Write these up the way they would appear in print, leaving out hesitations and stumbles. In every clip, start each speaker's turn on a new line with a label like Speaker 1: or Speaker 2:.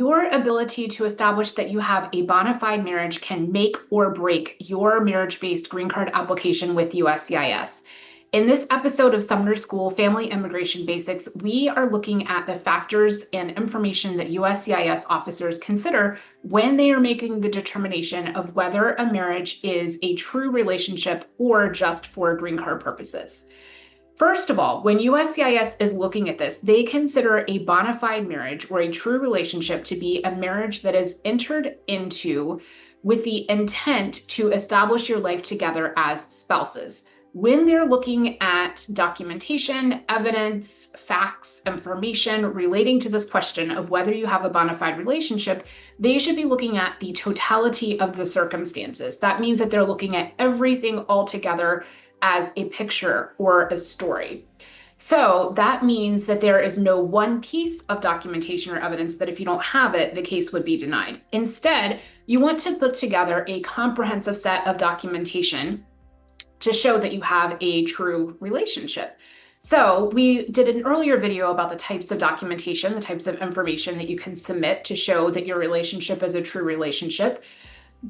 Speaker 1: Your ability to establish that you have a bona fide marriage can make or break your marriage-based green card application with USCIS. In this episode of Sumner School Family Immigration Basics, we are looking at the factors and information that USCIS officers consider when they are making the determination of whether a marriage is a true relationship or just for green card purposes. First of all, when USCIS is looking at this, they consider a bona fide marriage or a true relationship to be a marriage that is entered into with the intent to establish your life together as spouses. When they're looking at documentation, evidence, facts, information relating to this question of whether you have a bona fide relationship, they should be looking at the totality of the circumstances. That means that they're looking at everything all together as a picture or a story. So that means that there is no one piece of documentation or evidence that if you don't have it, the case would be denied. Instead, you want to put together a comprehensive set of documentation to show that you have a true relationship. So we did an earlier video about the types of documentation, the types of information that you can submit to show that your relationship is a true relationship.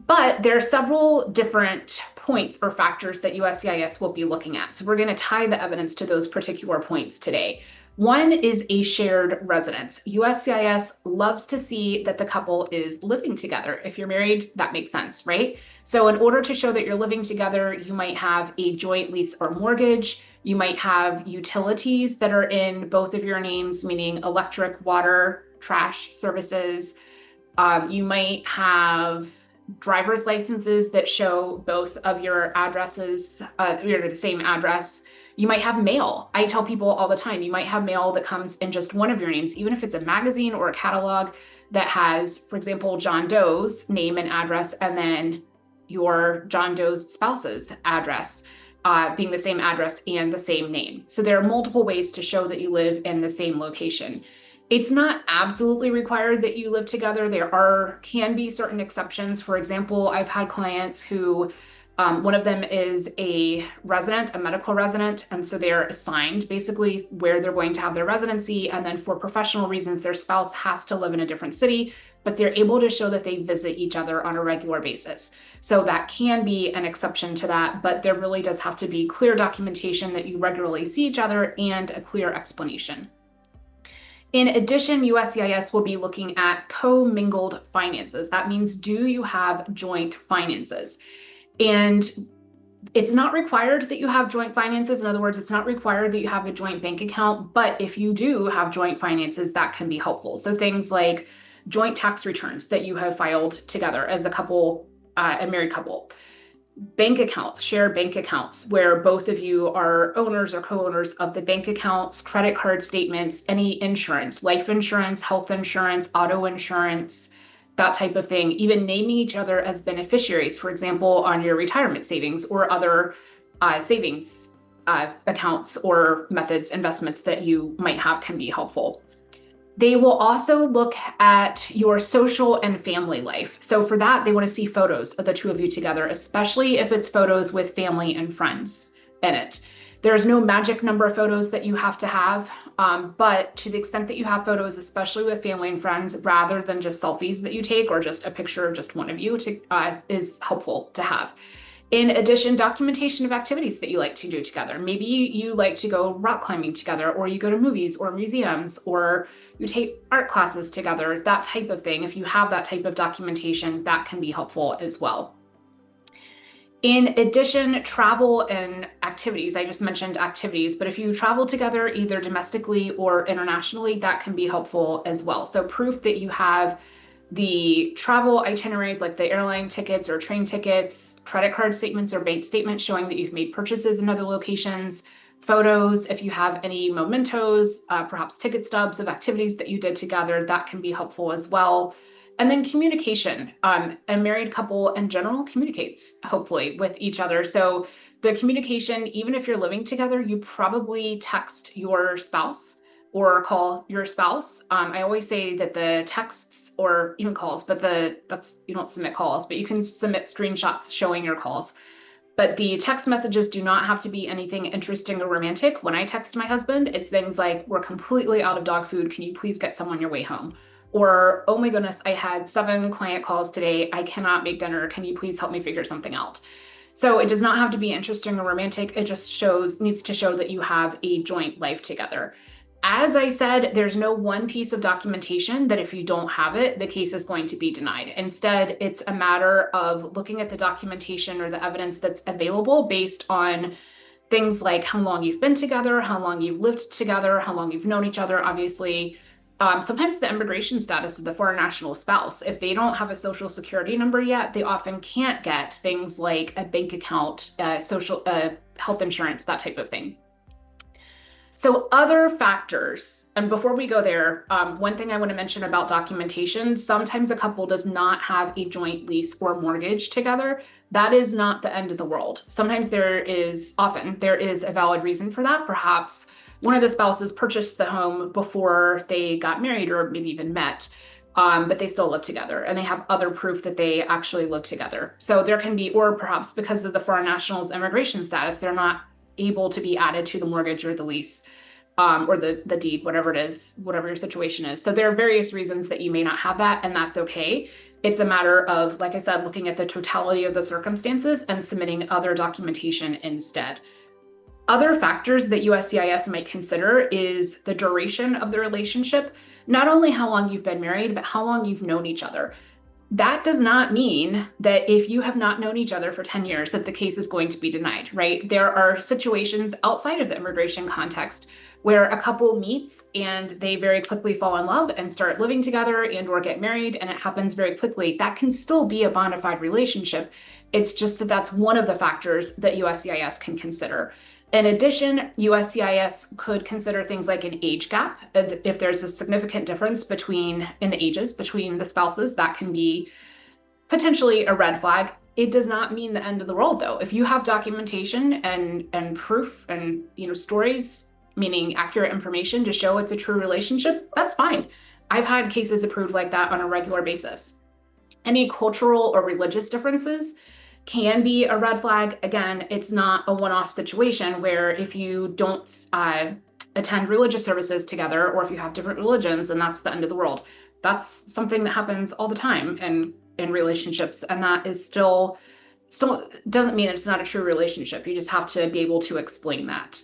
Speaker 1: But there are several different points or factors that USCIS will be looking at. So we're going to tie the evidence to those particular points today. One is a shared residence. USCIS loves to see that the couple is living together. If you're married, that makes sense, right? So in order to show that you're living together, you might have a joint lease or mortgage. You might have utilities that are in both of your names, meaning electric, water, trash services. You might have driver's licenses that show both of your addresses, you're the same address. You might have mail. I tell people all the time, you might have mail that comes in just one of your names, even if it's a magazine or a catalog that has, for example, John Doe's name and address, and then your John Doe's spouse's address being the same address and the same name. So there are multiple ways to show that you live in the same location. It's not absolutely required that you live together. There can be certain exceptions. For example, I've had clients who, one of them is a resident, a medical resident, and so they're assigned basically where they're going to have their residency, and then for professional reasons, their spouse has to live in a different city, but they're able to show that they visit each other on a regular basis. So that can be an exception to that, but there really does have to be clear documentation that you regularly see each other and a clear explanation. In addition, USCIS will be looking at commingled finances. That means, do you have joint finances? And it's not required that you have joint finances. In other words, it's not required that you have a joint bank account, but if you do have joint finances, that can be helpful. So things like joint tax returns that you have filed together as a couple, a married couple. Bank accounts, shared bank accounts, where both of you are owners or co-owners of the bank accounts, credit card statements, any insurance, life insurance, health insurance, auto insurance, that type of thing, even naming each other as beneficiaries, for example, on your retirement savings or other savings accounts or methods, investments that you might have can be helpful. They will also look at your social and family life. So for that, they want to see photos of the two of you together, especially if it's photos with family and friends in it. There's no magic number of photos that you have to have, but to the extent that you have photos, especially with family and friends, rather than just selfies that you take or just a picture of just one of you is helpful to have. In addition, documentation of activities that you like to do together. Maybe you like to go rock climbing together, or you go to movies or museums, or you take art classes together, that type of thing. If you have that type of documentation, that can be helpful as well. In addition, travel and activities. I just mentioned activities, but if you travel together either domestically or internationally, that can be helpful as well. So proof that you have the travel itineraries like the airline tickets or train tickets, credit card statements or bank statements showing that you've made purchases in other locations, photos, if you have any mementos, perhaps ticket stubs of activities that you did together, that can be helpful as well. And then communication. A married couple in general communicates, hopefully, with each other. So the communication, even if you're living together, you probably text your spouse or call your spouse. I always say that the texts or even calls, but you don't submit calls, but you can submit screenshots showing your calls. But the text messages do not have to be anything interesting or romantic. When I text my husband, it's things like, we're completely out of dog food. Can you please get some on your way home? or, oh my goodness, I had 7 client calls today. I cannot make dinner. Can you please help me figure something out? So it does not have to be interesting or romantic. It just needs to show that you have a joint life together. As I said, there's no one piece of documentation that if you don't have it, the case is going to be denied. Instead, it's a matter of looking at the documentation or the evidence that's available based on things like how long you've been together, how long you've lived together, how long you've known each other, obviously. Sometimes the immigration status of the foreign national spouse. If they don't have a social security number yet, they often can't get things like a bank account, health insurance, that type of thing. So other factors, and before we go there, one thing I want to mention about documentation, sometimes a couple does not have a joint lease or mortgage together. That is not the end of the world. Sometimes often there is a valid reason for that. Perhaps one of the spouses purchased the home before they got married or maybe even met, but they still live together and they have other proof that they actually live together. So there can be, or perhaps because of the foreign national's immigration status, they're not able to be added to the mortgage or the lease, or the deed, whatever it is, whatever your situation is. So there are various reasons that you may not have that, and that's okay. It's a matter of, like I said, looking at the totality of the circumstances and submitting other documentation instead. Other factors that USCIS might consider is the duration of the relationship, not only how long you've been married, but how long you've known each other. That does not mean that if you have not known each other for 10 years, that the case is going to be denied, right? There are situations outside of the immigration context where a couple meets and they very quickly fall in love and start living together and or get married, and it happens very quickly. That can still be a bona fide relationship. It's just that that's one of the factors that USCIS can consider. In addition, USCIS could consider things like an age gap. If there's a significant difference in the ages between the spouses, that can be potentially a red flag. It does not mean the end of the world, though. If you have documentation and proof and stories, meaning accurate information to show it's a true relationship, that's fine. I've had cases approved like that on a regular basis. Any cultural or religious differences can be a red flag. Again, it's not a one-off situation where if you don't attend religious services together, or if you have different religions, then that's the end of the world. That's something that happens all the time in relationships, and that is still doesn't mean it's not a true relationship. You just have to be able to explain that.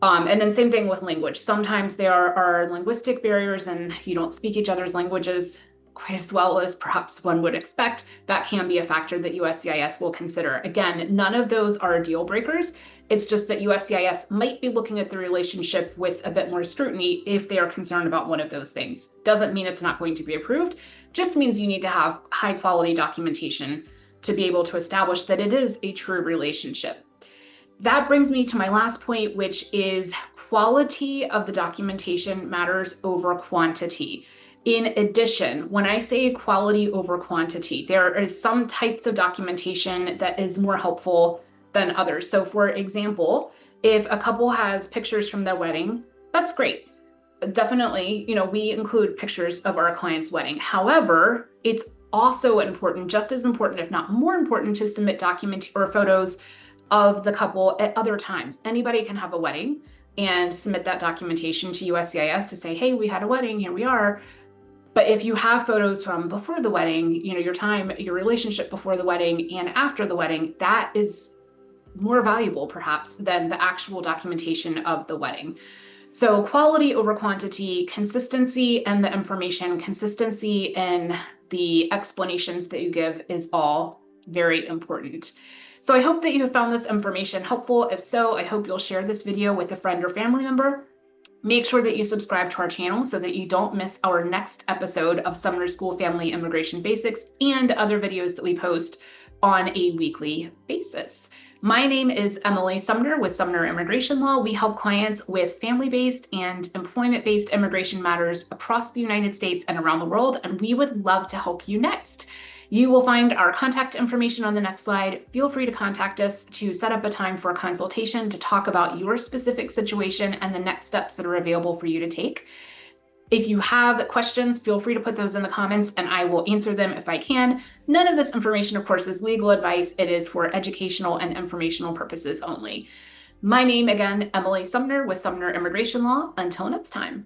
Speaker 1: And then same thing with language. Sometimes there are linguistic barriers and you don't speak each other's languages quite as well as perhaps one would expect. That can be a factor that USCIS will consider. Again, none of those are deal breakers. It's just that USCIS might be looking at the relationship with a bit more scrutiny if they are concerned about one of those things. Doesn't mean it's not going to be approved, just means you need to have high quality documentation to be able to establish that it is a true relationship. That brings me to my last point, which is quality of the documentation matters over quantity. In addition, when I say quality over quantity, there is some types of documentation that is more helpful than others. So for example, if a couple has pictures from their wedding, that's great. Definitely, we include pictures of our client's wedding. However, it's also important, just as important, if not more important, to submit documents or photos of the couple at other times. Anybody can have a wedding and submit that documentation to USCIS to say, hey, we had a wedding, here we are. But if you have photos from before the wedding, your relationship before the wedding and after the wedding, that is more valuable perhaps than the actual documentation of the wedding. So quality over quantity, consistency in the information, consistency in the explanations that you give is all very important. So I hope that you have found this information helpful. If so, I hope you'll share this video with a friend or family member. Make sure that you subscribe to our channel so that you don't miss our next episode of Sumner School Family Immigration Basics and other videos that we post on a weekly basis. My name is Emily Sumner with Sumner Immigration Law. We help clients with family-based and employment-based immigration matters across the United States and around the world, and we would love to help you next. You will find our contact information on the next slide. Feel free to contact us to set up a time for a consultation to talk about your specific situation and the next steps that are available for you to take. If you have questions, feel free to put those in the comments and I will answer them if I can. None of this information, of course, is legal advice. It is for educational and informational purposes only. My name again, Emily Sumner with Sumner Immigration Law. Until next time.